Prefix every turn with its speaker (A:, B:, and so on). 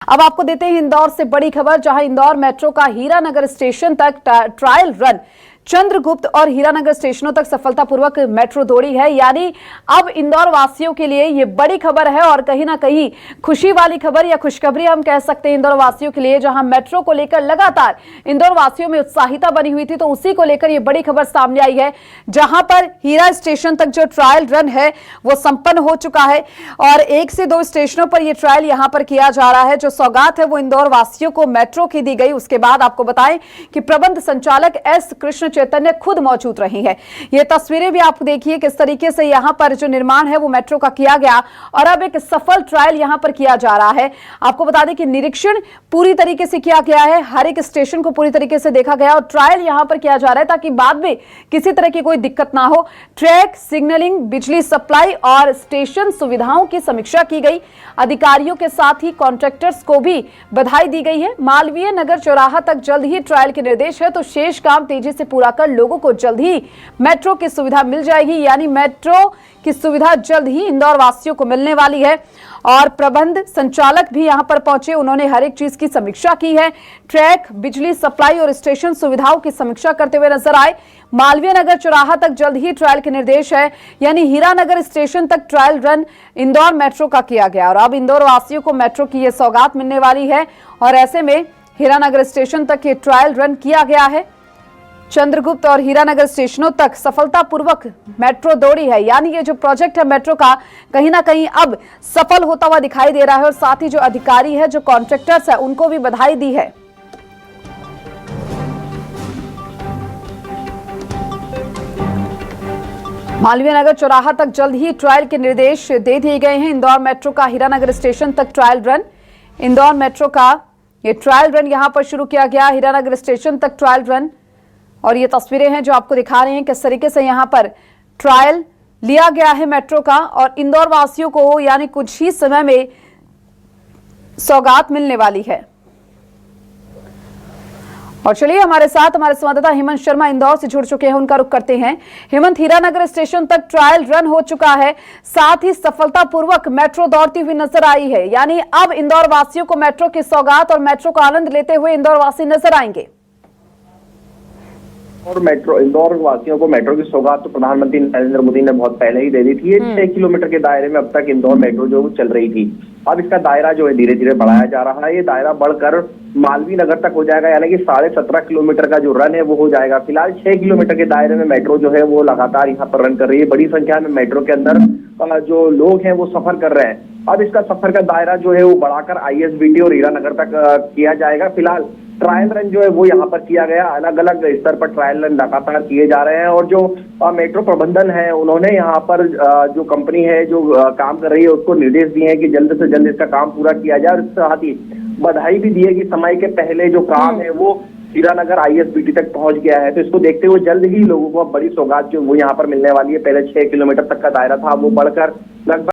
A: अब आपको देते हैं इंदौर से बड़ी खबर, जहां इंदौर मेट्रो का हीरानगर स्टेशन तक ट्रायल रन चंद्रगुप्त और हीरानगर स्टेशनों तक सफलतापूर्वक मेट्रो दौड़ी है। यानी अब इंदौर वासियों के लिए ये बड़ी खबर है और कहीं ना कहीं खुशी वाली खबर या खुशखबरी हम कह सकते हैं इंदौर वासियों के लिए, जहां मेट्रो को लेकर लगातार इंदौर वासियों में उत्साहिता बनी हुई थी, तो उसी को लेकर ये बड़ी खबर सामने आई है, जहां पर हीरा स्टेशन तक जो ट्रायल रन है वो संपन्न हो चुका है और 1 से 2 स्टेशनों पर यह ट्रायल यहां पर किया जा रहा है। जो सौगात है वो इंदौर वासियों को मेट्रो की दी गई। उसके बाद आपको बताएं कि प्रबंध संचालक एस कृष्ण चैतन्य खुद मौजूद रही है। ये तस्वीरें भी आप देखिए किस तरीके से यहां पर जो निर्माण है वो मेट्रो का किया गया और अब एक सफल ट्रायल यहां पर किया जा रहा है। आपको बता दें कि निरीक्षण पूरी तरीके से किया गया है, हर एक स्टेशन को पूरी तरीके से देखा गया और ट्रायल यहां पर किया जा रहा है ताकि बाद में किसी तरह की कोई दिक्कत ना हो। ट्रैक, सिग्नलिंग, बिजली सप्लाई और स्टेशन सुविधाओं की समीक्षा की गई। अधिकारियों के साथ ही कॉन्ट्रैक्टर्स को भी बधाई दी गई है। मालवीय नगर चौराहा तक जल्द ही ट्रायल के निर्देश है, तो शेष काम तेजी से पूरा कर लोगों को जल्द ही मेट्रो की सुविधा मिल जाएगी। यानी मेट्रो की सुविधा जल्द ही इंदौर वासियों को मिलने वाली है और प्रबंध संचालक भी यहां पर पहुंचे, उन्होंने हर एक चीज की समीक्षा की है। ट्रैक, बिजली सप्लाई और स्टेशन सुविधाओं की समीक्षा करते हुए नजर आए। मालवीय नगर चौराहा तक जल्द ही ट्रायल के निर्देश है, यानी हीरानगर स्टेशन तक ट्रायल रन इंदौर मेट्रो का किया गया और अब इंदौर वासियों को मेट्रो की यह सौगात मिलने वाली है और ऐसे में हीरानगर स्टेशन तक ये ट्रायल रन किया गया है। चंद्रगुप्त और हीरानगर स्टेशनों तक सफलतापूर्वक मेट्रो दौड़ी है। यानी ये जो प्रोजेक्ट है मेट्रो का कहीं ना कहीं अब सफल होता हुआ दिखाई दे रहा है और साथ ही जो अधिकारी है, जो कॉन्ट्रैक्टर्स है, उनको भी बधाई दी है। मालवीय नगर चौराहा तक जल्द ही ट्रायल के निर्देश दे दिए गए हैं। इंदौर मेट्रो का हीरानगर स्टेशन तक ट्रायल रन, इंदौर मेट्रो का ये ट्रायल रन यहां पर शुरू किया गया, हीरानगर स्टेशन तक ट्रायल रन। और ये तस्वीरें हैं जो आपको दिखा रहे हैं किस तरीके से यहां पर ट्रायल लिया गया है मेट्रो का और इंदौर वासियों को यानी कुछ ही समय में सौगात मिलने वाली है। और चलिए हमारे साथ हमारे संवाददाता हेमंत शर्मा इंदौर से जुड़ चुके हैं, उनका रुख करते हैं। हेमंत, हीरानगर स्टेशन तक ट्रायल रन हो चुका है, साथ ही सफलतापूर्वक मेट्रो दौड़ती हुई नजर आई है। यानी अब इंदौर वासियों को मेट्रो की सौगात और मेट्रो का आनंद लेते हुए इंदौर वासी नजर आएंगे।
B: और मेट्रो इंदौर वासियों को मेट्रो की सौगात तो प्रधानमंत्री नरेंद्र मोदी ने बहुत पहले ही दे दी थी। 6 किलोमीटर के दायरे में अब तक इंदौर मेट्रो जो चल रही थी, अब इसका दायरा जो है धीरे धीरे बढ़ाया जा रहा है। ये दायरा बढ़कर मालवीय नगर तक हो जाएगा, यानी कि 17.5 किलोमीटर का जो रन है वो हो जाएगा। फिलहाल 6 किलोमीटर के दायरे में मेट्रो जो है वो लगातार यहाँ पर रन कर रही है। बड़ी संख्या में मेट्रो के अंदर जो लोग हैं वो सफर कर रहे हैं। अब इसका सफर का दायरा जो है वो बढ़ाकर ISBT और हीरानगर तक किया जाएगा। फिलहाल ट्रायल रन जो है वो यहाँ पर किया गया, अलग अलग स्तर पर ट्रायल रन लगातार किए जा रहे हैं और जो मेट्रो प्रबंधन है उन्होंने यहाँ पर जो कंपनी है जो काम कर रही है उसको निर्देश दिए हैं कि जल्द से जल्द इसका काम पूरा किया जाए और साथ ही बधाई भी दी है कि समय के पहले जो काम है वो हीरानगर ISBT तक पहुंच गया है। तो इसको देखते हुए जल्द ही लोगों को अब बड़ी सौगात जो वो यहाँ पर मिलने वाली है। पहले 6 किलोमीटर तक का दायरा था, वो बढ़कर लगभग